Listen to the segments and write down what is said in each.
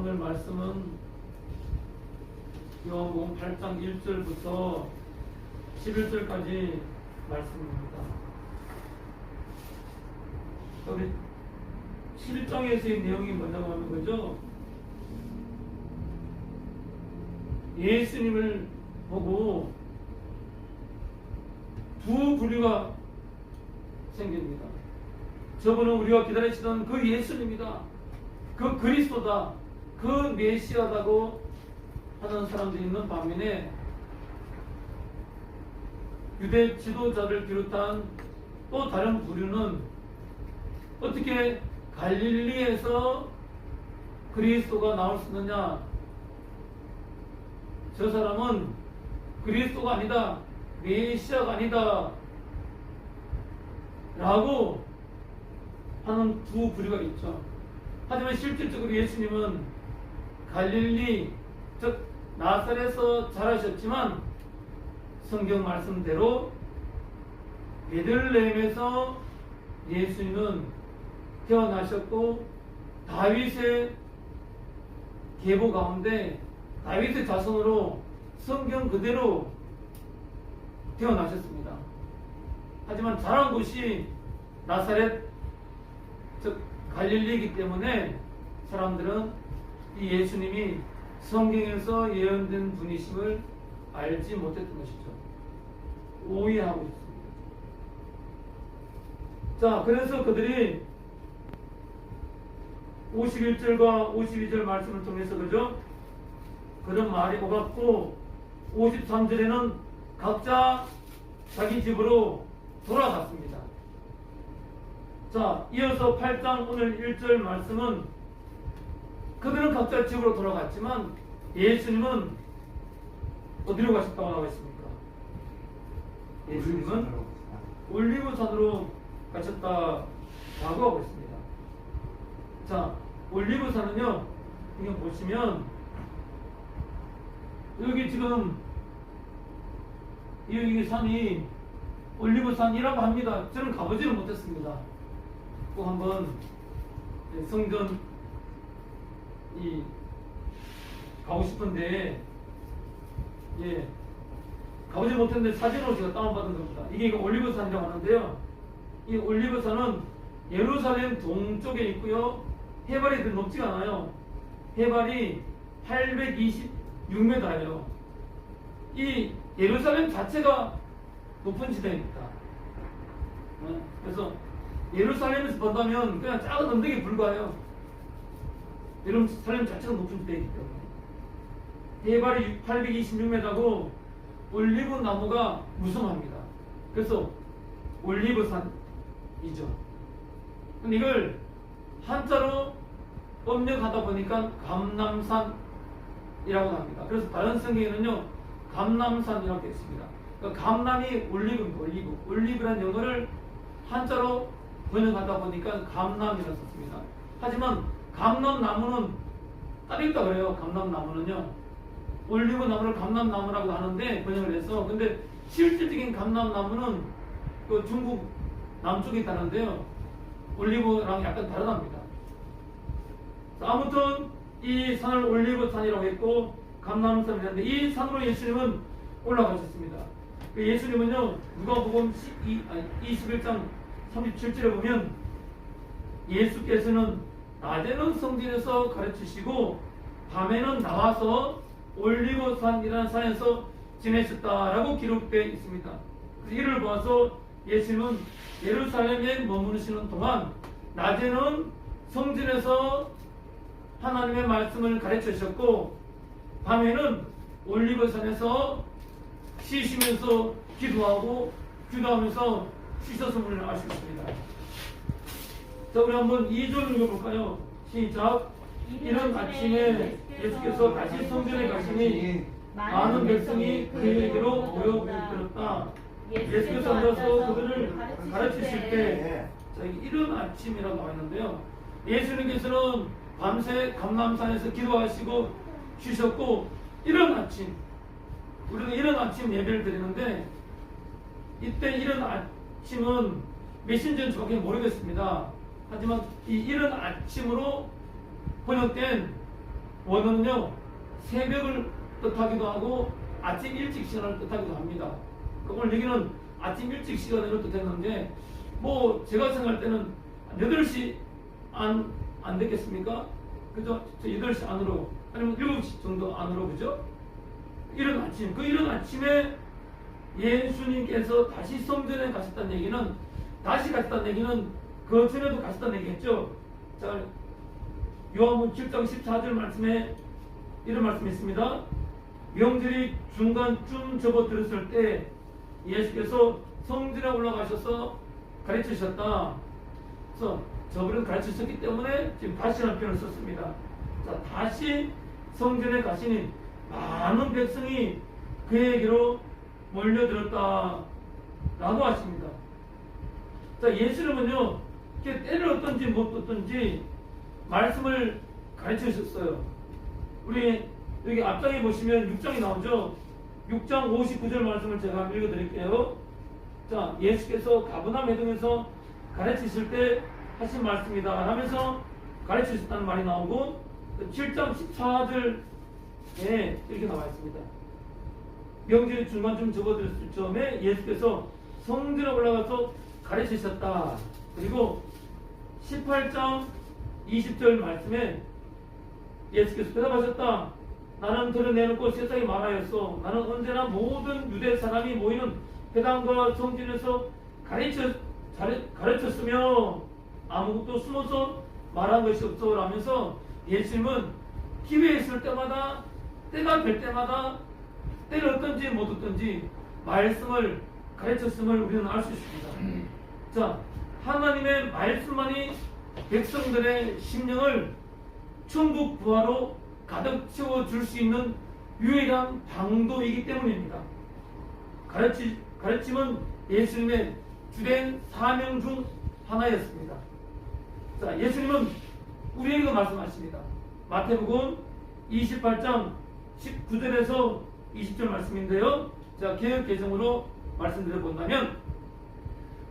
오늘 말씀은 요한복음 8장 1절부터 11절까지 말씀입니다. 우리 7장에서의 내용이 뭐냐고 하는 거죠. 예수님을 보고 두 부류가 생깁니다. 저분은 우리가 기다리시던 그 예수님이다, 그 그리스도다, 그 메시아다고 하는 사람들이 있는 반면에 유대 지도자를 비롯한 또 다른 부류는 어떻게 갈릴리에서 그리스도가 나올 수 있느냐, 저 사람은 그리스도가 아니다, 메시아가 아니다 라고 하는 두 부류가 있죠. 하지만 실질적으로 예수님은 갈릴리, 즉 나사렛에서 자라셨지만 성경 말씀대로 베들레헴에서 예수님은 태어나셨고, 다윗의 계보 가운데 다윗의 자손으로 성경 그대로 태어나셨습니다. 하지만 자란 곳이 나사렛, 즉 갈릴리이기 때문에 사람들은 이 예수님이 성경에서 예언된 분이심을 알지 못했던 것이죠. 오해하고 있습니다. 자, 그래서 그들이 51절과 52절 말씀을 통해서, 그죠? 그런 말이 오갔고 53절에는 각자 자기 집으로 돌아갔습니다. 자, 이어서 8장 오늘 1절 말씀은 그들은 각자 집으로 돌아갔지만 예수님은 어디로 가셨다고 나와 있습니까? 예수님은 올리브산으로 가셨다라고 하고 있습니다. 자, 올리브산은요, 이거 보시면 여기 지금 이 산이 올리브산이라고 합니다. 저는 가보지는 못했습니다. 꼭 한번 성전 가고 싶은데, 예, 가보지 못했는데 사진으로 제가 다운받은 겁니다. 이게 올리브산이라고 하는데요, 이 올리브산은 예루살렘 동쪽에 있고요, 해발이 그렇게 높지가 않아요. 해발이 826m예요. 이 예루살렘 자체가 높은 지대입니다. 그래서 예루살렘에서 본다면 그냥 작은 언덕에 불과해요. 예루살렘 자체가 높은 지대이기 때문에. 해발이 826m고 올리브 나무가 무성합니다. 그래서 올리브산이죠. 근데 이걸 한자로 번역하다 보니까 감람산이라고 합니다. 그래서 다른 성경에는요, 감람산이라고 되어 있습니다. 그러니까 감람이 올리브입니다. 올리브라는 영어를 한자로 번역하다 보니까 감람이라고 썼습니다. 하지만 감람나무는 따로 있다 그래요. 감람나무는요, 올리브 나무를 감람나무라고 하는데 번역을 해서. 근데 실질적인 감람나무는 그 중국 남쪽에 있다는데요, 올리브랑 약간 다르답니다. 아무튼 이 산을 올리브산이라고 했고 감람산이라는데, 이 산으로 예수님은 올라가셨습니다. 예수님은요, 누가복음 21장 37절에 보면 예수께서는 낮에는 성전에서 가르치시고 밤에는 나와서 올리브산이라는 산에서 지내셨다라고 기록되어 있습니다. 그래서 이를 보아서 예수님은 예루살렘에 머무르시는 동안 낮에는 성전에서 하나님의 말씀을 가르치셨고 밤에는 올리브산에서 쉬시면서 기도하면서 쉬셨음을 알 수 있습니다. 자, 우리 한번 2절 읽어볼까요? 시작. 이른 아침에 예수께서 다시 성전에 가시니 많은 백성이 그에게로 모여들었다. 예수께서 앉아서 그들을 가르치실 때, 자, 이른 아침이라고 나와 있는데요, 예수님께서는 밤새 감람산에서 기도하시고 쉬셨고, 이른 아침, 우리는 이른 아침 예배를 드리는데, 이때 이른 아침은 몇 시인지는 정확히 모르겠습니다. 하지만 이 이른 아침으로 번역된 원어는요 새벽을 뜻하기도 하고 아침 일찍 시간을 뜻하기도 합니다. 오늘 여기는 아침 일찍 시간을 뜻했는데 뭐 제가 생각할 때는 8시 안 됐겠습니까? 그죠? 8시 안으로 아니면 7시 정도 안으로 그죠? 이른 아침 그 이른 아침에 예수님께서 다시 성전에 가셨다는 얘기는 다시 가셨다는 얘기는 그 전에도 가셨다는 얘기겠죠. 자, 요한복음 7장 14절 말씀에 이런 말씀이 있습니다. 명절이 중간쯤 접어들었을 때 예수께서 성전에 올라가셔서 가르치셨다. 그래서 저분은 가르치셨기 때문에 지금 다시라는 표현을 썼습니다. 자, 다시 성전에 가시니 많은 백성이 그에게로 몰려들었다 라고 하십니다. 자, 예수님은요 때를 어떤지 못 어떤지 말씀을 가르쳐 주셨어요. 우리 여기 앞장에 보시면 6장이 나오죠. 6장 59절 말씀을 제가 읽어 드릴게요. 자, 예수께서 가버나움 회당에서 가르치실 때 하신 말씀이다 하면서 가르치셨다는 말이 나오고 7장 14절에 이렇게 나와 있습니다. 명절이 중간쯤 접어들었을 즈음에 예수께서 성전에 올라가서 가르치셨다. 그리고 18장 20절 말씀에 예수께서 대답하셨다. 나는 드러내놓고 세상에 말하였소. 나는 언제나 모든 유대 사람이 모이는 회당과 성전에서 가르쳤으며 아무것도 숨어서 말한 것이 없어 라면서 예수님은 기회 있을 때마다 때가 될 때마다 때를 어떤지 못 어떤지 말씀을 가르쳤음을 우리는 알 수 있습니다. 자, 하나님의 말씀만이 백성들의 심령을 천국 부하로 가득 채워줄 수 있는 유일한 방도이기 때문입니다. 가르침은 예수님의 주된 사명 중 하나였습니다. 자, 예수님은 우리에게 말씀하십니다. 마태복음 28장 19절에서 20절 말씀인데요. 자, 개역 개정으로 말씀드려 본다면,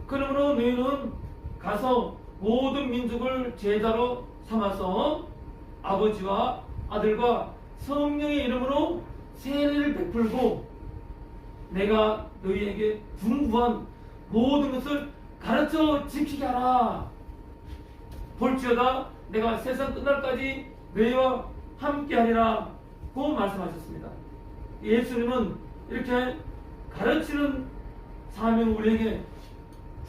그러므로 너희는 가서 모든 민족을 제자로 삼아서 아버지와 아들과 성령의 이름으로 세례를 베풀고 내가 너희에게 분부한 모든 것을 가르쳐 지키게 하라. 볼지어다 내가 세상 끝날까지 너희와 함께하리라 고 말씀하셨습니다. 예수님은 이렇게 가르치는 사명을 우리에게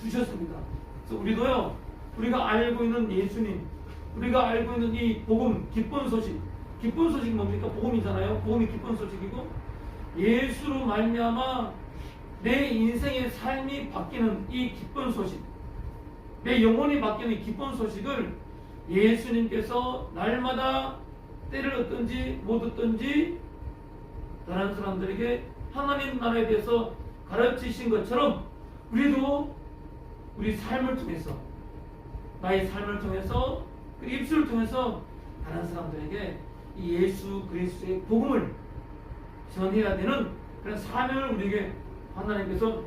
주셨습니다. 그래서 우리도요, 우리가 알고 있는 예수님, 우리가 알고 있는 이 복음, 기쁜 소식 뭡니까? 복음이잖아요. 복음이 기쁜 소식이고, 예수로 말미암아 내 인생의 삶이 바뀌는 이 기쁜 소식, 내 영혼이 바뀌는 이 기쁜 소식을 예수님께서 날마다 때를 얻든지 못 얻든지 다른 사람들에게 하나님 나라에 대해서 가르치신 것처럼 우리도 우리 삶을 통해서, 나의 삶을 통해서, 그 입술을 통해서 다른 사람들에게 이 예수 그리스도의 복음을 전해야 되는 그런 사명을 우리에게 하나님께서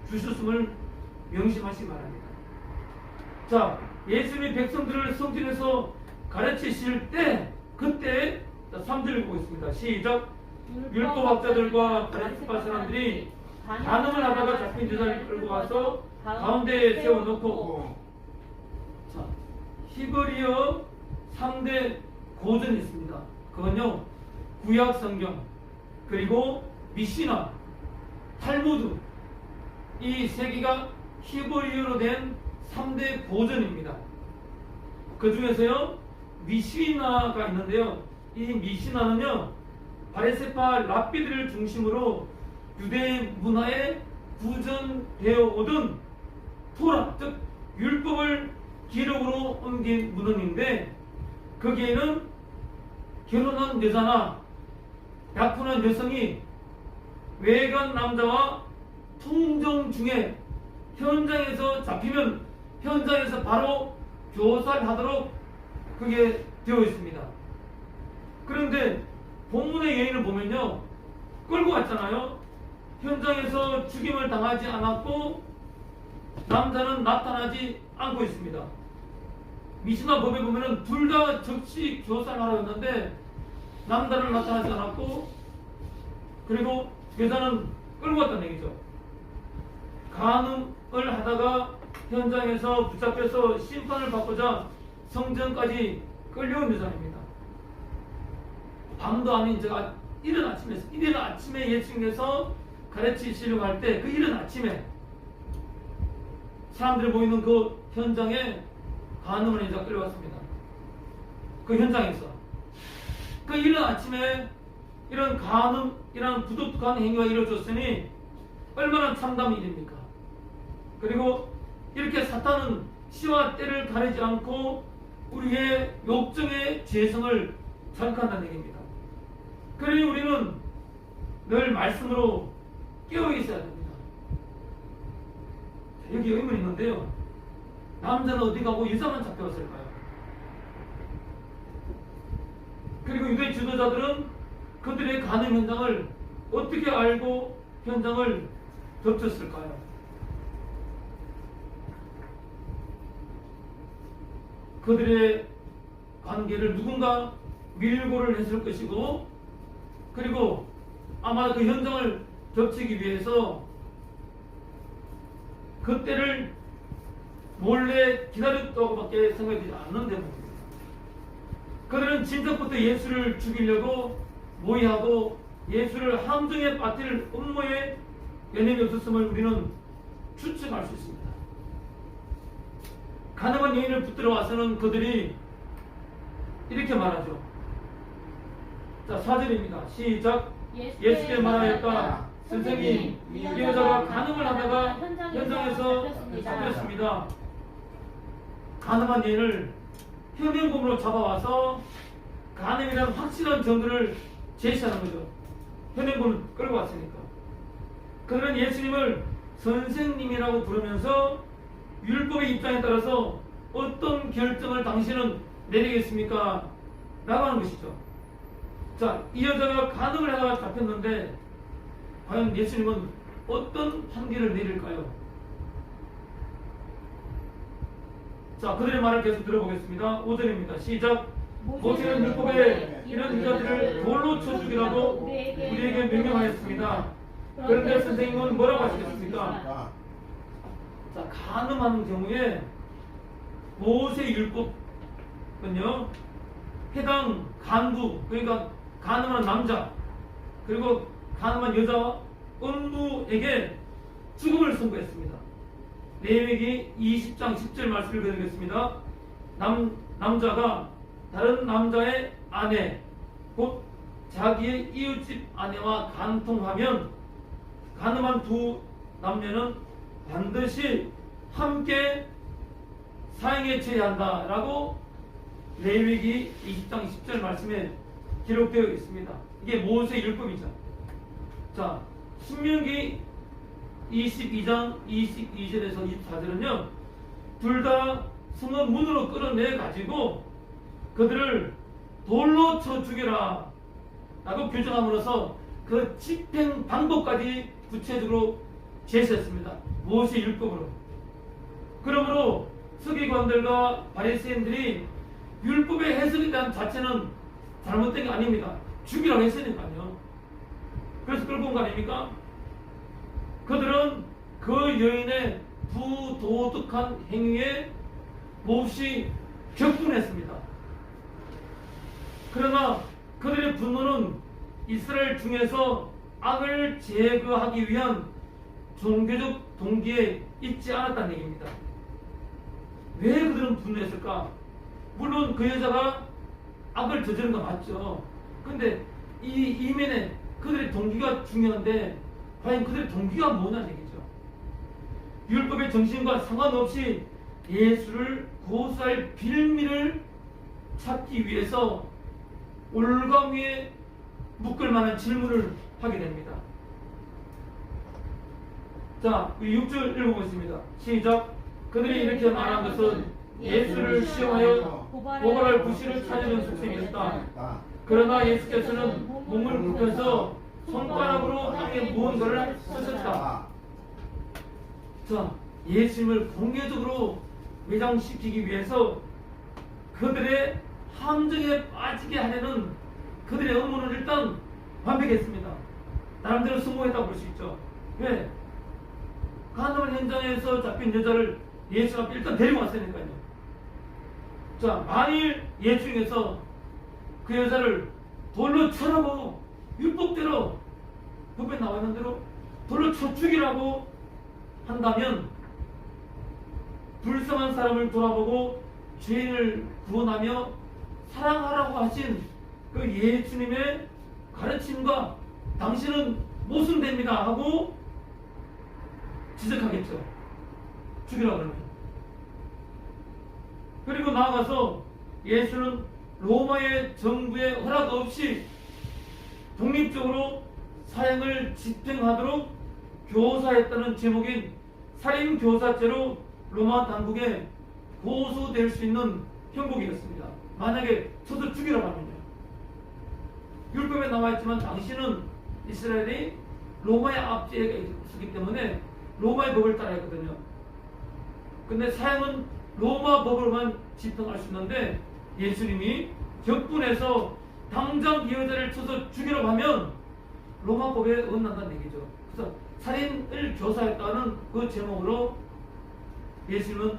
주셨음을 명심하시기 바랍니다. 자, 예수님이 백성들을 성전에서 가르치실 때, 그때 3절 보고 있습니다. 시작. 율법학자들과 바리새파 사람들이 간음을 하다가 잡힌 여자를 끌고 와서 가운데에 세워놓고, 자, 히브리어 3대 고전이 있습니다. 그건요, 구약 성경, 그리고 미시나, 탈무드, 이 세 개가 히브리어로 된 3대 고전입니다. 그 중에서요, 미시나가 있는데요. 이 미시나는요, 바리새파 랍비들을 중심으로 유대 문화에 구전되어 오던 토라, 즉 율법을 기록으로 옮긴 문헌인데, 거기에는 결혼한 여자나 약혼한 여성이 외간 남자와 통정 중에 현장에서 잡히면 현장에서 바로 교살하도록 그게 되어 있습니다. 그런데 본문의 예인을 보면요, 끌고 갔잖아요. 현장에서 죽임을 당하지 않았고 남자는 나타나지 않고 있습니다. 미시나 법에 보면은 둘 다 즉시 교살하러 했는데 남자는 나타나지 않았고, 그리고 여자는 끌고 갔다는 얘기죠. 간음을 하다가 현장에서 붙잡혀서 심판을 받고자 성전까지 끌려온 여자입니다. 밤도 아닌 제가 이른 아침에 예수님께서 가르치시려고 할 때 그 이른 아침에 사람들이 모이는 그 현장에 간음을 여자가 끌려왔습니다. 그 현장에서 그 이른 아침에 이런 간음, 이런 부도덕한 행위가 이루어졌으니 얼마나 참담한 일입니까? 그리고 이렇게 사탄은 시와 때를 가리지 않고 우리의 욕정의 죄성을 자극한다는 얘기입니다. 그러니 우리는 늘 말씀으로 깨어 있어야 됩니다. 여기 의문이 있는데요. 남자는 어디 가고 여자만 잡혀왔을까요? 그리고 유대 지도자들은 그들의 간음 현장을 어떻게 알고 현장을 덮쳤을까요? 그들의 관계를 누군가 밀고를 했을 것이고, 그리고 아마 그 현장을 덮치기 위해서 그때를 몰래 기다렸다고밖에 생각되지 않는 대목입니다. 그들은 진작부터 예수를 죽이려고 모의하고 예수를 함정에 빠뜨릴 음모에 연연이 없었음을 우리는 추측할 수 있습니다. 가늠한 여인을 붙들어 와서는 그들이 이렇게 말하죠. 자, 4절입니다. 시작. 예수께 말하였다. 선생님, 이 여자가 간음을 하다가 현장에서 잡혔습니다. 간음한 여인을 혐의범으로 잡아와서 간음이라는 확실한 증거를 제시하는 거죠. 혐의범을 끌고 왔으니까. 그들은 예수님을 선생님이라고 부르면서 율법의 입장에 따라서 어떤 결정을 당신은 내리겠습니까? 라고 하는 것이죠. 자, 이 여자가 간음을 하다가 잡혔는데 과연 예수님은 어떤 판결을 내릴까요? 자, 그들의 말을 계속 들어보겠습니다. 5절입니다. 시작. 모세는 율법에 이런 여자들을 돌로 쳐 죽이라고 우리에게 명령하였습니다. 그런데 선생님은 뭐라고 하시겠습니까? 자, 간음하는 경우에 모세 율법은요, 해당 간부, 그러니까 간음하는 남자, 그리고 간음한 여자와 음부에게 죽음을 선고했습니다. 레위기 20장 10절 말씀을 드리겠습니다. 남자가 다른 남자의 아내, 곧 자기의 이웃집 아내와 간통하면 간음한 두 남녀는 반드시 함께 사형에 처해야 한다라고 레위기 20장 10절 말씀에 기록되어 있습니다. 이게 모세 율법이죠. 자, 신명기 22장 22절에서 24절은요, 둘 다 성읍 문으로 끌어내 가지고 그들을 돌로 쳐 죽여라 라고 규정함으로써 그 집행 방법까지 구체적으로 제시했습니다. 모세 율법으로. 그러므로 서기관들과 바리새인들이 율법의 해석에 대한 자체는 잘못된 게 아닙니다. 죽이라고 했으니까요. 그래서 끌고 온 거 아닙니까? 그들은 그 여인의 부도덕한 행위에 몹시 격분했습니다. 그러나 그들의 분노는 이스라엘 중에서 악을 제거하기 위한 종교적 동기에 있지 않았다는 얘기입니다. 왜 그들은 분노했을까? 물론 그 여자가 악을 저지른 거 맞죠. 근데 이 이면에 그들의 동기가 중요한데 과연 그들의 동기가 뭐냐는 얘기죠. 율법의 정신과 상관없이 예수를 고소할 빌미를 찾기 위해서 올가미에 묶을 만한 질문을 하게 됩니다. 자, 6절 읽어보겠습니다. 시작. 그들이 이렇게 말한 것은 예수를 시험하여 고발할 구실을 찾으는 속셈이었다. 그러나 예수께서는 몸을 굽혀서 손가락으로 땅에 무언가를 쓰셨다. 자, 예수님을 공개적으로 매장시키기 위해서 그들의 함정에 빠지게 하려는 그 그들의 업무는 일단 완벽했습니다. 나름대로 성공했다고 볼 수 있죠. 왜? 간담회 현장에서 잡힌 여자를 예수 앞에 일단 데리고 왔으니까요. 자, 만일 예수 중에서 그 여자를 돌로 쳐라고 율법대로 법에 나와 있는 대로 돌로 쳐 죽이라고 한다면 불쌍한 사람을 돌아보고 죄인을 구원하며 사랑하라고 하신 그 예수님의 가르침과 당신은 모순됩니다 하고 지적하겠죠. 죽이라고 하면. 그리고 나아가서 예수는 로마의 정부의 허락 없이 독립적으로 사형을 집행하도록 교사했다는 제목인 살인교사죄로 로마 당국에 고소될 수 있는 형국이었습니다. 만약에 쳐서 죽이라고 하면요. 율법에 나와있지만 당신은 이스라엘이 로마의 압제가 있었기 때문에 로마의 법을 따라야 했거든요. 근데 사형은 로마 법으로만 집행할 수 있는데 예수님이 격분해서 당장 이 여자를 쳐서 죽이라고 하면 로마 법에 어긋난다는 얘기죠. 그래서 살인을 교사했다는 그 제목으로 예수님은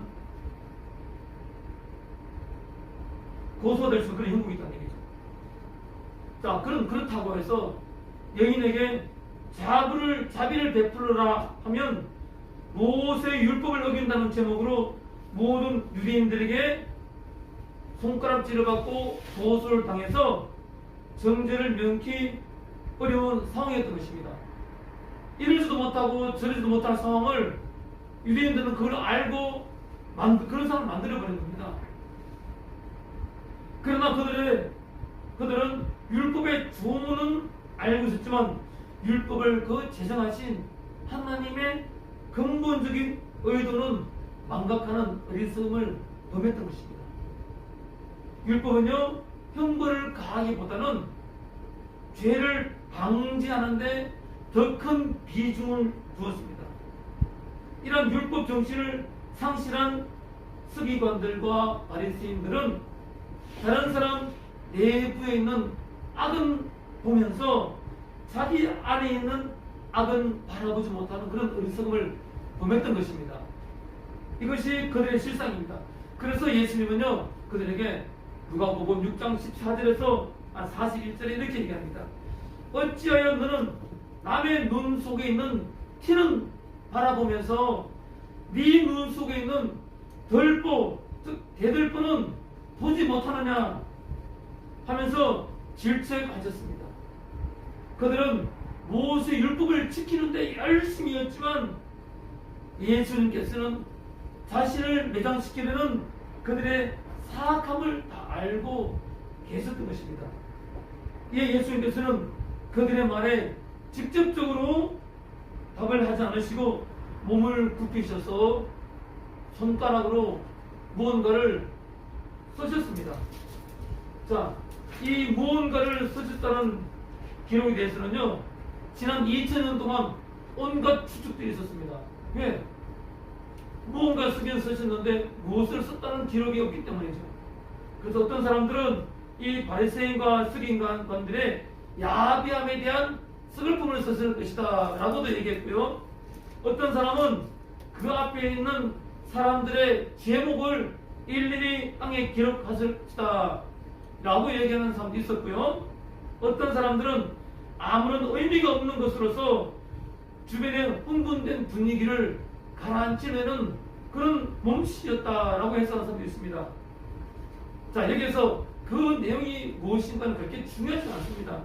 고소될 수 있는 그런 형국이 있다는 얘기죠. 자, 그렇다고 해서 여인에게 자비를 베풀어라 하면 모세의 율법을 어긴다는 제목으로 모든 유대인들에게 손가락질을 받고 고소를 당해서 정죄를 면키 어려운 상황이었던 것입니다. 이러지도 못하고 저러지도 못할 상황을 유대인들은 그걸 알고 그런 상황을 만들어버린 겁니다. 그러나 그들은 율법의 조문은 알고 있었지만 율법을 그 제정하신 하나님의 근본적인 의도는 망각하는 어리석음을 범했던 것입니다. 율법은요, 형벌을 가하기보다는 죄를 방지하는데 더 큰 비중을 두었습니다. 이런 율법 정신을 상실한 서기관들과 바리새인들은 다른 사람 내부에 있는 악은 보면서 자기 안에 있는 악은 바라보지 못하는 그런 어리석음을 범했던 것입니다. 이것이 그들의 실상입니다. 그래서 예수님은요, 그들에게 누가복음 6장 14절에서 41절에 이렇게 얘기합니다. 어찌하여 너는 남의 눈 속에 있는 티는 바라보면서 네 눈 속에 있는 덜보, 즉 대들보는 보지 못하느냐 하면서 질책하셨습니다. 그들은 모세 율법을 지키는데 열심히 했지만 예수님께서는 자신을 매장시키려는 그들의 사악함을 다 알고 계셨던 것입니다. 이에 예수님께서는 그들의 말에 직접적으로 답을 하지 않으시고 몸을 굽히셔서 손가락으로 무언가를 써셨습니다. 자, 이 무언가를 써셨다는 기록에 대해서는요, 지난 2000년 동안 온갖 추측들이 있었습니다. 왜? 무언가 쓰긴 쓰셨는데 무엇을 썼다는 기록이 없기 때문이죠. 그래서 어떤 사람들은 이 바리새인과 서기관들의 야비함에 대한 서글픔을 썼을 것이다 라고도 얘기했고요. 어떤 사람은 그 앞에 있는 사람들의 제목을 일일이 땅에 기록했을 것이다 라고 얘기하는 사람도 있었고요. 어떤 사람들은 아무런 의미가 없는 것으로서 주변에 흥분된 분위기를 가라앉히려는 그런 몸짓이었다라고 해석하는 사람도 있습니다. 자, 여기에서 그 내용이 무엇인가는 그렇게 중요하지 않습니다.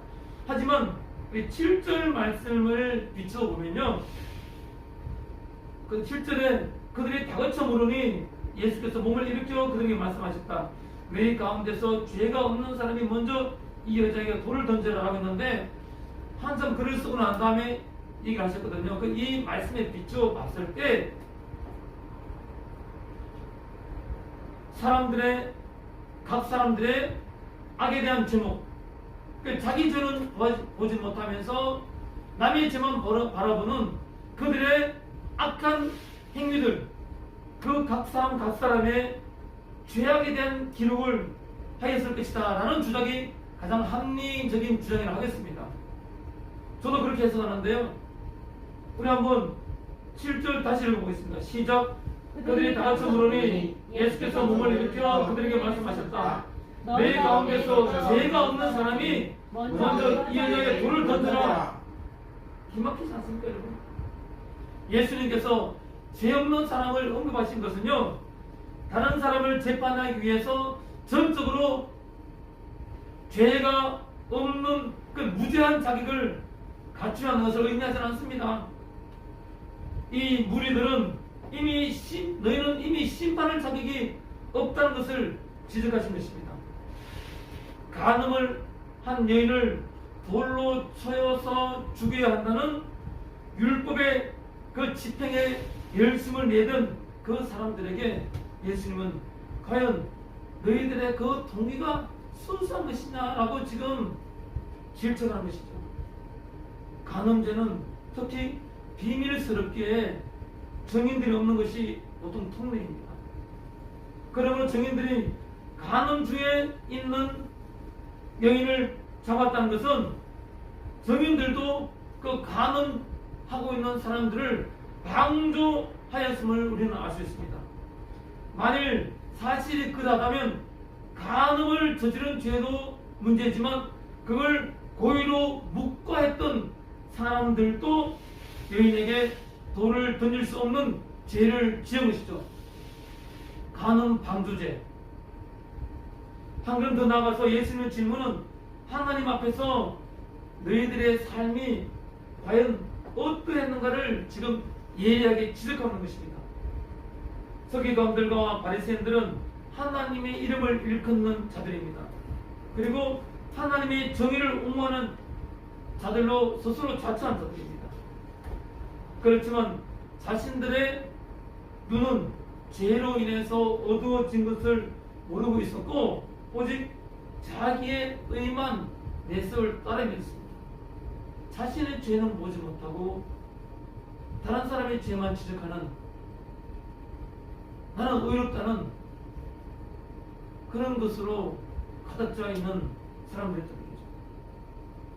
하지만 우리 7절 말씀을 비춰보면요, 그 7절에 그들이 다그쳐 물으니 예수께서 몸을 일으켜 그들에게 말씀하셨다. 너희 가운데서 죄가 없는 사람이 먼저 이 여자에게 돌을 던져라 하고 했는데 한참 글을 쓰고 난 다음에 얘기를 하셨거든요. 이 말씀에 비추어 봤을 때 각 사람들의 악에 대한 제목, 자기 죄는 보지 못하면서 남의 죄만 바라보는 그들의 악한 행위들, 그 각 사람의 죄악에 대한 기록을 하였을 것이다 라는 주장이 가장 합리적인 주장이라 하겠습니다. 저도 그렇게 해석하는데요. 우리 한번 7절 다시 읽어보겠습니다. 시작. 그들이 다 같이 물으니 예수께서 몸을 일으켜 그들에게 말씀하셨다. 너희 가운데서 죄가 없는 사람이 먼저 이 여자에게 돌을 던져라. 기막히지 않습니까, 여러분? 예수님께서 죄 없는 사람을 언급하신 것은요, 다른 사람을 재판하기 위해서 전적으로 죄가 없는 그 무죄한 자격을 갖추라는 것을 의미하지 않습니다. 이 무리들은 너희는 이미 심판할 자격이 없다는 것을 지적하신 것입니다. 간음을 한 여인을 돌로 쳐여서 죽여야 한다는 율법의 그 집행에 열심을 내던 그 사람들에게 예수님은 과연 너희들의 그 동기가 순수한 것이냐라고 지금 질책하는 것이죠. 간음죄는 특히 비밀스럽게 증인들이 없는 것이 보통 통례입니다. 그러므로 증인들이 간음주에 있는 여인을 잡았다는 것은 증인들도 그 간음하고 있는 사람들을 방조하였음을 우리는 알 수 있습니다. 만일 사실이 그러하다면 간음을 저지른 죄도 문제지만 그걸 고의로 묵과했던 사람들도 여인에게 돌을 던질 수 없는 죄를 지은 것이죠. 간음 방조죄. 한 걸음 더 나아가서 예수님의 질문은 하나님 앞에서 너희들의 삶이 과연 어떠했는가를 지금 예리하게 지적하는 것입니다. 서기관들과 바리새인들은 하나님의 이름을 일컫는 자들입니다. 그리고 하나님의 정의를 옹호하는 자들로 스스로 자처한 자들입니다. 그렇지만 자신들의 눈은 죄로 인해서 어두워진 것을 모르고 있었고 오직 자기의 의만 내세울 따름이었습니다. 자신의 죄는 보지 못하고 다른 사람의 죄만 지적하는, 나는 의롭다는 그런 것으로 가득 차 있는 사람들이었던 거죠.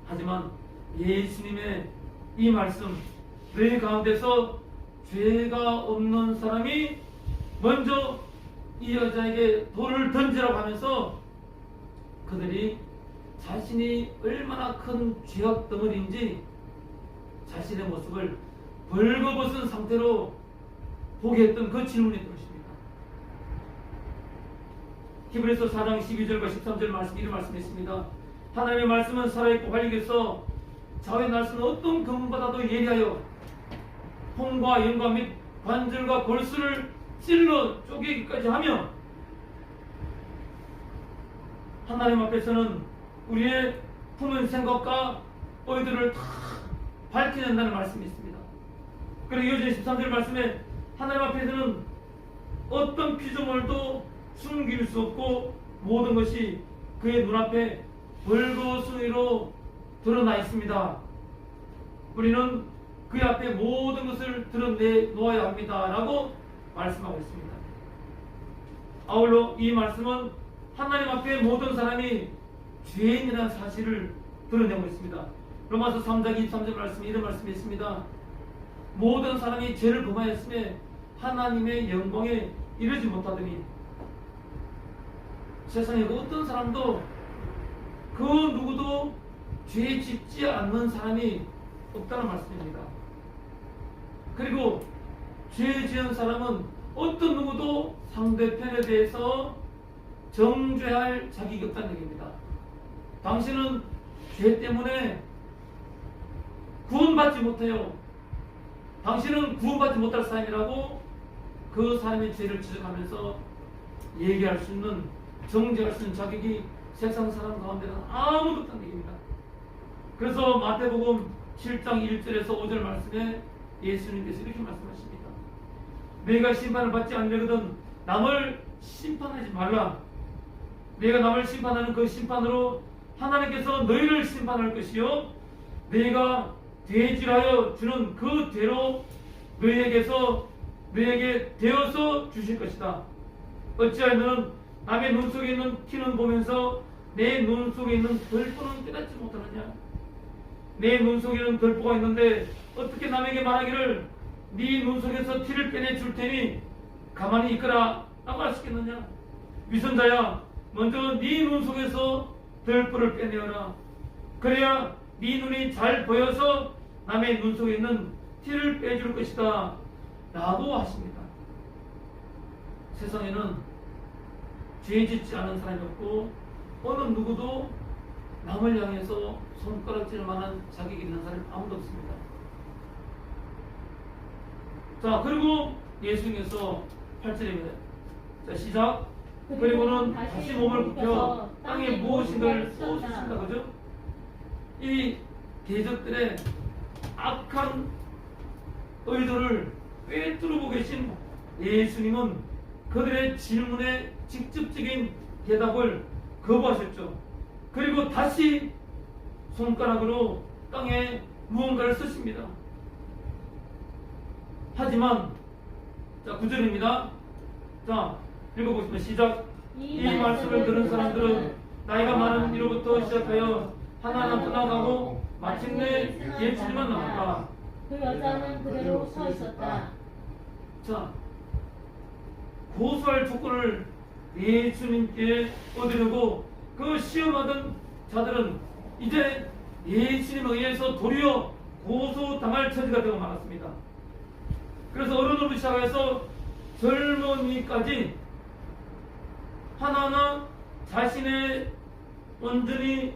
하지만 예수님의 이 말씀, 너희 가운데서 죄가 없는 사람이 먼저 이 여자에게 돌을 던지라고 하면서 그들이 자신이 얼마나 큰 죄악 덩어리인지 자신의 모습을 벌거벗은 상태로 보게 했던 그 질문이었던 것입니다. 히브리서 4장 12절과 13절 말씀, 이런 말씀이 있습니다. 하나님의 말씀은 살아있고 활력에서 자의 날씨는 어떤 금보다도 예리하여 홈과 연과 및 관절과 골수를 찔러 쪼개기까지 하며 하나님 앞에서는 우리의 품은 생각과 의도를 다 밝혀낸다는 말씀이 있습니다. 그리고 이어지는 13절 말씀에 하나님 앞에서는 어떤 피조물도 숨길 수 없고 모든 것이 그의 눈앞에 벌거숭이로 드러나 있습니다. 우리는 그 앞에 모든 것을 드러내 놓아야 합니다. 라고 말씀하고 있습니다. 아울러 이 말씀은 하나님 앞에 모든 사람이 죄인이라는 사실을 드러내고 있습니다. 로마서 3장 23절 말씀에 이런 말씀이 있습니다. 모든 사람이 죄를 범하였음에 하나님의 영광에 이르지 못하더니 세상에 어떤 사람도 그 누구도 죄 짓지 않는 사람이 없다는 말씀입니다. 그리고 죄 지은 사람은 어떤 누구도 상대편에 대해서 정죄할 자격이 없다는 얘기입니다. 당신은 죄 때문에 구원받지 못해요. 당신은 구원받지 못할 사람이라고 그 사람의 죄를 지적하면서 얘기할 수 있는, 정죄할 수 있는 자격이 세상 사람 가운데는 아무도 없다는 얘기입니다. 그래서 마태복음 7장 1절에서 5절 말씀에 예수님께서 이렇게 말씀하십니다. 너희가 심판을 받지 않으려거든 남을 심판하지 말라. 너희가 남을 심판하는 그 심판으로 하나님께서 너희를 심판할 것이요 너희가 대질하여 주는 그 대로 너희에게 되어서 주실 것이다. 어찌하여 너는 남의 눈 속에 있는 티는 보면서 내 눈 속에 있는 들보는 깨닫지 못하느냐? 내 눈 속에는 들보가 있는데 어떻게 남에게 말하기를 네 눈 속에서 티를 빼내 줄 테니 가만히 있거라 라고 할 수 있겠느냐? 위선자야, 먼저 네 눈 속에서 들보를 빼내어라. 그래야 네 눈이 잘 보여서 남의 눈 속에 있는 티를 빼줄 것이다 라고 하십니다. 세상에는 죄 짓지 않은 사람이 없고 어느 누구도 남을 향해서 손가락질 만한 자격이 있는 사람이 아무도 없습니다. 자, 그리고 예수님께서 8절입니다. 자, 시작. 그리고는 다시 몸을 굽혀 땅에 무엇인가를 쏘주신다. 그죠? 이 대적들의 악한 의도를 꿰뚫고 계신 예수님은 그들의 질문에 직접적인 대답을 거부하셨죠. 그리고 다시 손가락으로 땅에 무언가를 쓰십니다. 하지만 자, 9절입니다. 자, 읽어보겠습니다. 시작. 이 말씀을 들은 사람들은 나이가 많은 이로부터 시작하여 하나하나 떠나가고 마침내 예수님만 남았다. 그 여자는 그대로 서 있었다. 자, 고소할 조건을 예수님께 얻으려고 그 시험하던 자들은 이제 예수님에 의해서 도리어 고소당할 처지가 되어 말았습니다. 그래서 어른으로 시작해서 젊은이까지 하나하나 자신의 온전히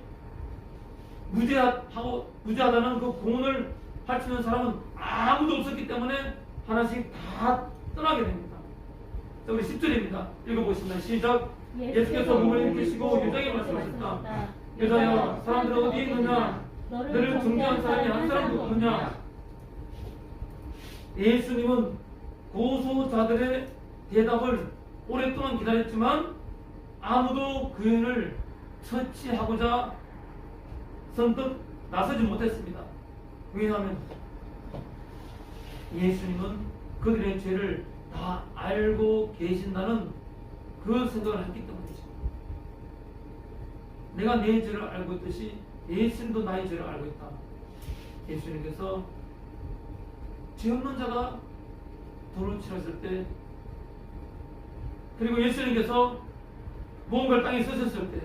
무죄하다는 그 공언을 할 수 있는 사람은 아무도 없었기 때문에 하나씩 다 떠나게 됩니다. 자, 우리 10절입니다. 읽어보겠습니다. 시작. 예수께서 몸을 일으키시고 여자에게 말씀하셨다. 여자야, 사람들은 어디에 있느냐? 너를 정죄한 사람이 한 사람도 없느냐? 예수님은 고소자들의 대답을 오랫동안 기다렸지만 아무도 그 일을 처치하고자 선뜻 나서지 못했습니다. 왜냐하면 예수님은 그들의 죄를 다 알고 계신다는 그 생각을 했기 때문이죠. 내가 내 죄를 알고 있듯이 예수님도 나의 죄를 알고 있다. 예수님께서 죄 없는 자가 돌을 치렀을 때, 그리고 예수님께서 무언가를 땅에 쓰셨을 때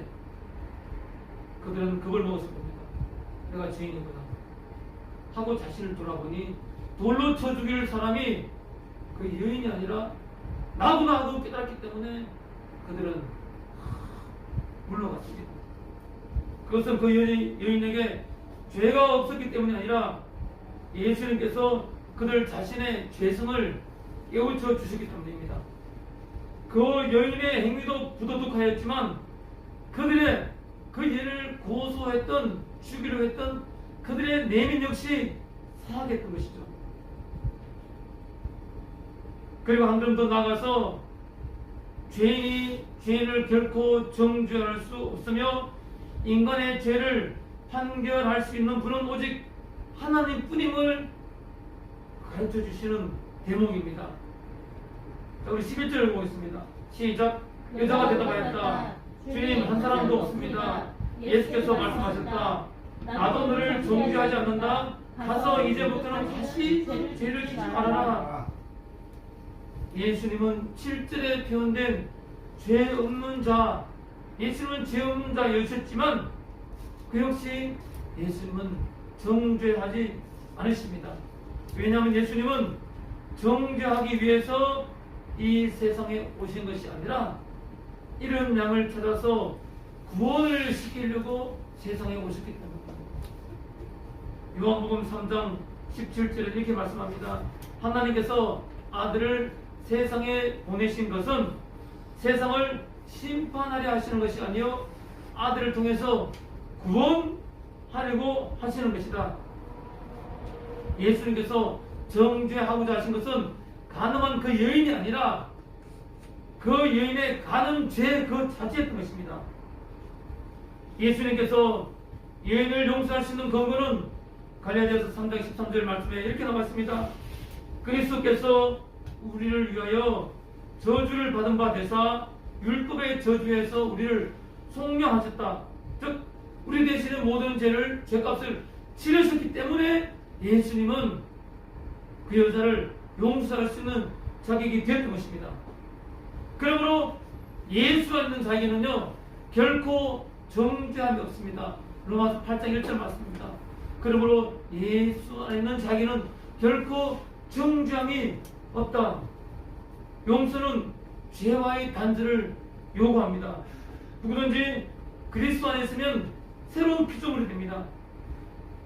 그들은 그걸 먹었을 겁니다. 내가 죄인이구나 하고 자신을 돌아보니 돌로 쳐 죽일 사람이 그 여인이 아니라 나구나 하고 깨달았기 때문에 그들은 물러갔습니다. 그것은 그 여인에게 죄가 없었기 때문이 아니라 예수님께서 그들 자신의 죄성을 깨우쳐 주셨기 때문입니다. 그 여인의 행위도 부도덕하였지만 그들의 그 일을 고소했던, 죽이려 했던 그들의 내면 역시 사악했던 것이죠. 그리고 한 걸음 더 나아가서 죄인이 죄인을 결코 정죄할 수 없으며 인간의 죄를 판결할 수 있는 분은 오직 하나님 뿐임을 가르쳐 주시는 대목입니다. 자, 우리 11절을 보겠습니다. 시작. 여자가 대답하였다. 주님, 한 사람도 없습니다. 예수께서 말씀하셨다. 나도 너를 정죄하지 않는다. 가서 이제부터는 다시 죄를 짓지 말아라. 예수님은 7절에 표현된 죄 없는 자, 예수님은 죄 없는 자였지만 그 역시 예수님은 정죄하지 않으십니다. 왜냐하면 예수님은 정죄하기 위해서 이 세상에 오신 것이 아니라 이런 양을 찾아서 구원을 시키려고 세상에 오셨기 때문입니다. 요한복음 3장 17절에 이렇게 말씀합니다. 하나님께서 아들을 세상에 보내신 것은 세상을 심판하려 하시는 것이 아니요 아들을 통해서 구원하려고 하시는 것이다. 예수님께서 정죄하고자 하신 것은 간음한 그 여인이 아니라 그 여인의 간음 죄 그 자체였던 것입니다. 예수님께서 여인을 용서할 수 있는 근거는 갈라디아서 3장 13절 말씀에 이렇게 나와 있습니다. 그리스도께서 우리를 위하여 저주를 받은 바 되사 율법의 저주에서 우리를 속량하셨다. 즉 우리 대신에 모든 죄를 죄값을 치르셨기 때문에 예수님은 그 여자를 용서할 수 있는 자격이 되었던 것입니다. 그러므로 예수가 있는 자에게는요 결코 정죄함이 없습니다. 로마서 8장 1절 말씀입니다. 그러므로 예수 안에 있는 자에게는 결코 정죄함이 없다. 용서는 죄와의 단절을 요구합니다. 누구든지 그리스도 안에 있으면 새로운 피조물이 됩니다.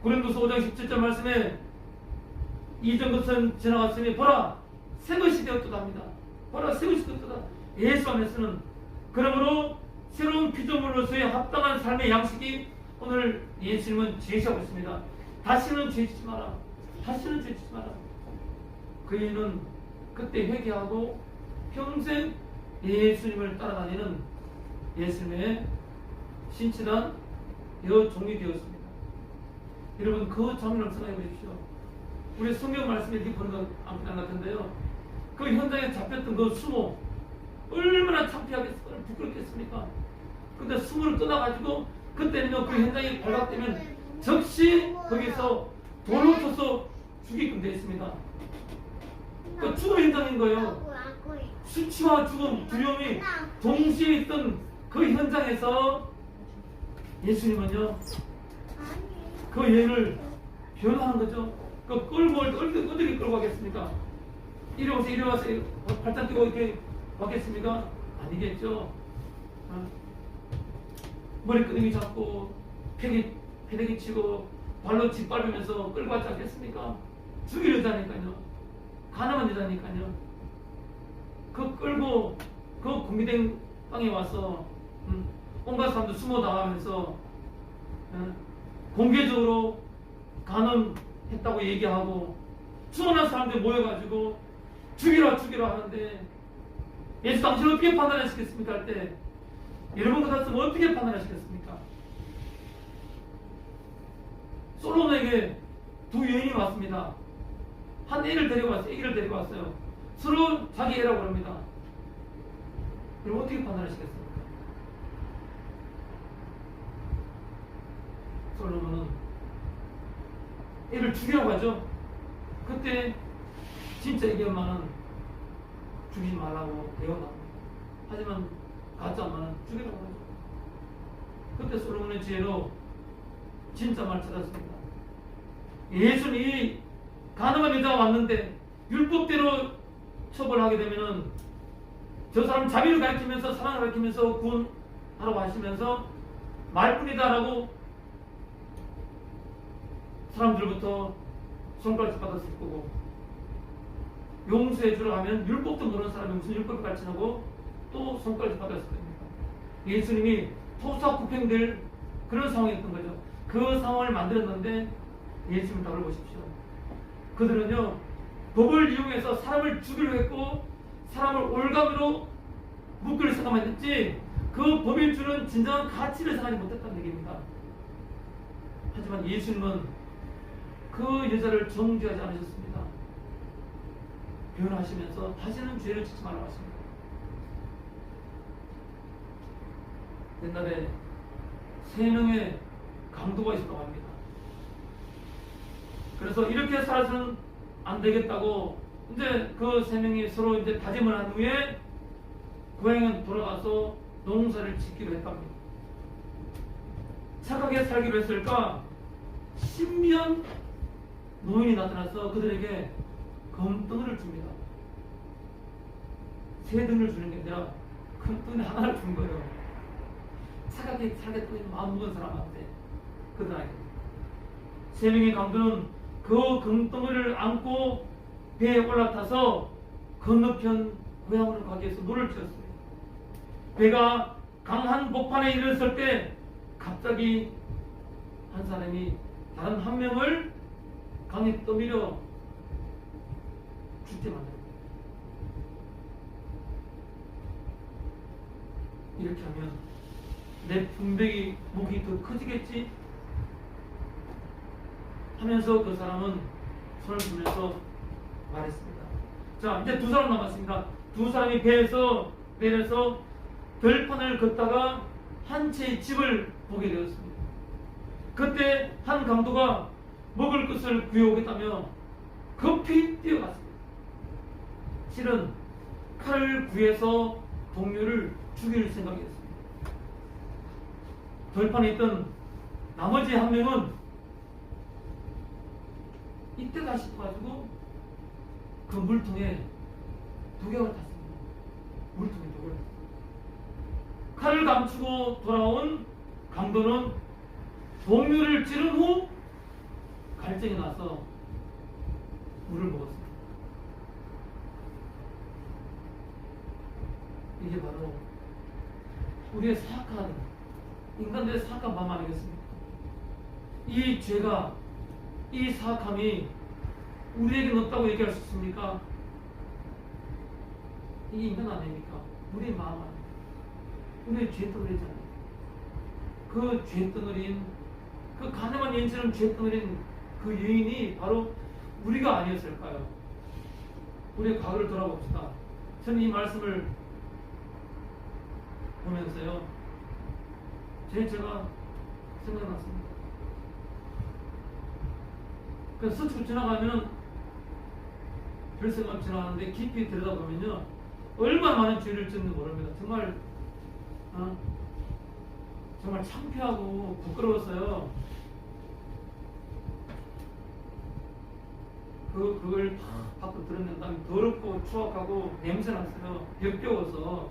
고린도서 5장 17절 말씀에 이전 것은 지나갔으니 보라 새 것이 되었도다 합니다. 보라 새 것이 되었도다. 예수 안에서는 그러므로 새로운 피조물로서의 합당한 삶의 양식이 오늘 예수님은 제시하고 있습니다. 다시는 죄짓지 마라. 다시는 죄짓지 마라. 그 이유는 그때 회개하고 평생 예수님을 따라다니는 예수님의 신실한 여종이 되었습니다. 여러분 그 장면을 생각해 보십시오. 우리 성경 말씀에 이렇게 보는 것 안 같은데요. 그 현장에 잡혔던 그 수모 얼마나 창피하겠습니까? 부끄럽겠습니까? 근데 수모를 떠나가지고 그때는요 그 현장에 발각되면 즉시 거기서 돌로 쳐서 죽이끔 되어 있습니다. 그 죽음 현장인 거예요. 수치와 죽음, 두려움이 동시에 있던 그 현장에서 예수님은요 그 여인을 변호하는 거죠. 그 끌고 어떻게 끌고 가겠습니까? 이리 오세요, 이리 와서 발짝 뛰고 이렇게 왔겠습니까? 아니겠죠. 머리끄댕이 잡고 패대기 치고 발로 짓밟으면서 끌고 왔지 않겠습니까? 죽일 여자니까요. 가난한 여자니까요. 그 끌고 그 공기된 땅에 와서 온갖 사람들 숨어 나가면서 공개적으로 간음했다고 얘기하고 수많은 사람들이 모여가지고 죽이라 하는데 예수 당신 어떻게 판단하시겠습니까? 할 때 여러분 같았으면 어떻게 판단하시겠습니까? 솔로몬에게 두 여인이 왔습니다. 한 애를 데리고 왔어요. 애기를 데리고 왔어요. 서로 자기 애라고 합니다. 여러분 어떻게 판단하시겠습니까? 솔로몬은 애를 죽이라고 하죠. 그때 진짜 애기 엄마는 죽이지 말라고 대언합니다. 하지만 가짜 엄마는 죽이라고 하죠. 그때 솔로몬의 지혜로 진짜 말 찾았습니다. 예수님이 가늠한 여자가 왔는데 율법대로 처벌하게 되면은 저 사람 자비를 가르치면서 사랑을 가르치면서 구원하라고 하시면서 말뿐이다라고 사람들부터 손가락질 받았을 거고 용서해 주라 하면 율법도 모르는 사람이 무슨 율법을 가르치냐고 또 손가락질 받았을 겁니다. 예수님이 토사구팽될 그런 상황이었던 거죠. 그 상황을 만들었는데 예수님 답을 보십시오. 그들은요 법을 이용해서 사람을 죽이려 했고 사람을 올가미로 묶을 생각만 했지 그 법이 주는 진정한 가치를 생각하지 못했다는 얘기입니다. 하지만 예수님은 그 여자를 정죄하지 않으셨습니다. 변호하시면서 다시는 죄를 짓지 말라고 하십니다. 옛날에 3명의 강도가 있었다고 합니다. 그래서 이렇게 살아서는 안 되겠다고 이제 그 3명이 서로 이제 다짐을 한 후에 고향에 돌아가서 농사를 짓기로 했답니다. 착하게 살기로 했을까? 신비한 노인이 나타나서 그들에게 금덩이를 줍니다. 3등을 주는 게 아니라 금덩이 하나를 준 거예요. 착하게 살겠다는 마음 먹은 사람한테 그들에게 3명의 강도는 그 금덩이를 안고 배에 올라타서 건너편 고향으로 가기 위해서 노를 쥐었습니다. 배가 강한 복판에 이르렀을 때 갑자기 한 사람이 다른 한 명을 강에 떠밀어 죽게 만듭니다. 이렇게 하면 내 분백이 목이 더 커지겠지 하면서 그 사람은 손을 들면서 말했습니다. 자, 이제 2사람 남았습니다. 2사람이 배에서 내려서 들판을 걷다가 한 채의 집을 보게 되었습니다. 그때 한 강도가 먹을 것을 구해오겠다며 급히 뛰어갔습니다. 실은 칼을 구해서 동료를 죽일 생각이었습니다. 돌판에 있던 나머지 한 명은 이때다 싶어가지고 그 물통에 독약을 탔습니다. 물통에 독을. 칼을 감추고 돌아온 강도는 동료를 찌른 후 갈증이 나서 물을 먹었습니다. 이게 바로 우리의 사악한 인간들의 사악한 마음 아니겠습니까? 이 죄가, 이 사악함이 우리에게 없다고 얘기할 수 있습니까? 이게 인간 아닙니까? 우리의 마음 아닙니까? 우리의 죄덩어리잖아요. 그 죄덩어리인, 그 가늠한 인처럼 죄덩어리인 그 유인이 바로 우리가 아니었을까요? 우리의 과거를 돌아봅시다. 저는 이 말씀을 보면서요, 제가 생각났습니다. 그 스쳐 지나가면은 별 생각 지나가는데 깊이 들여다보면요, 얼마나 많은 죄를 짓는지 모릅니다. 정말 창피하고 부끄러웠어요. 그걸 다 밖으로 드러낸 다음에 더럽고 추악하고 냄새났어요. 역겨워서.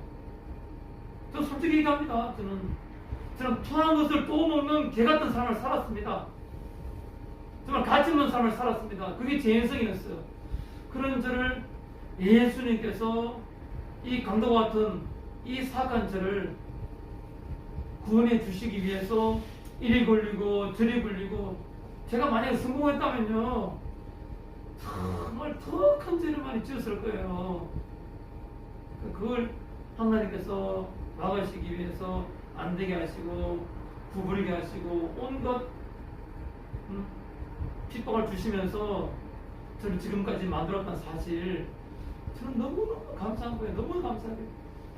저 솔직히 얘기합니다. 저는 토한 것을 또 먹는 개 같은 삶을 살았습니다. 정말 가치 없는 삶을 살았습니다. 그게 제 인생이었어요. 그런 저를 예수님께서 이 강도와 같은 이 사악한 저를 구원해 주시기 위해서 이리 걸리고 저리 걸리고, 제가 만약에 성공했다면요, 정말 더 큰 죄를 많이 지었을 거예요. 그걸 하나님께서 막으시기 위해서 안 되게 하시고 구부리게 하시고 온갖 핍박을 주시면서 저를 지금까지 만들었던 사실, 저는 너무너무 감사한 거예요. 너무 감사해요.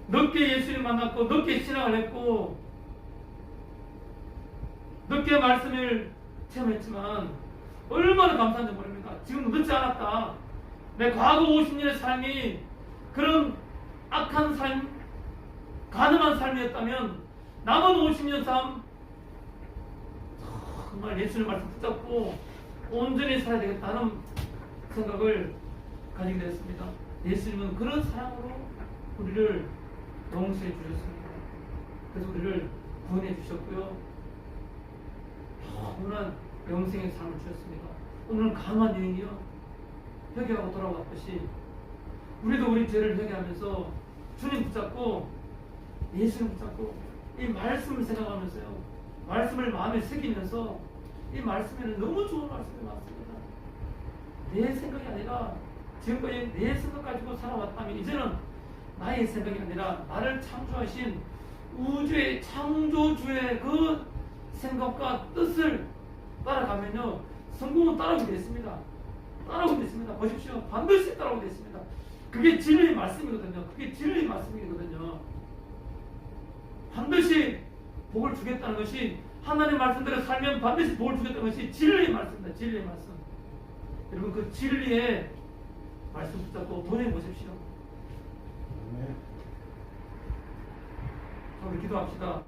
늦게 예수님 만났고 늦게 신앙을 했고 늦게 말씀을 체험했지만 얼마나 감사한지 모릅니까? 지금 늦지 않았다. 내 과거 50년의 삶이 그런 악한 삶, 가늠한 삶이었다면 남은 50년 삶 정말 예수님 말씀 붙잡고 온전히 살아야 되겠다는 생각을 가지게 되었습니다. 예수님은 그런 사랑으로 우리를 용서해 주셨습니다. 그래서 우리를 구원해 주셨고요, 영원한 영생의 삶을 주셨습니다. 오늘은 강한 여인이요, 회개하고 돌아왔듯이 우리도 우리 죄를 회개하면서 주님 붙잡고 예수님 붙잡고 이 말씀을 생각하면서요, 말씀을 마음에 새기면서, 이 말씀에는 너무 좋은 말씀이 많습니다. 내 생각이 아니라 지금까지 내 생각 가지고 살아왔다면 이제는 나의 생각이 아니라 나를 창조하신 우주의 창조주의 그 생각과 뜻을 따라가면요, 성공은 따라오게 됐습니다. 따라오게 됐습니다. 보십시오. 반드시 따라오게 됐습니다. 그게 진리의 말씀이거든요. 그게 진리의 말씀이거든요. 반드시 복을 주겠다는 것이, 하나님의 말씀대로 살면 반드시 복을 주겠다는 것이 진리의 말씀입니다. 진리의 말씀. 여러분, 그 진리의 말씀 붙잡고 도전해 보십시오. 자, 우리 기도합시다.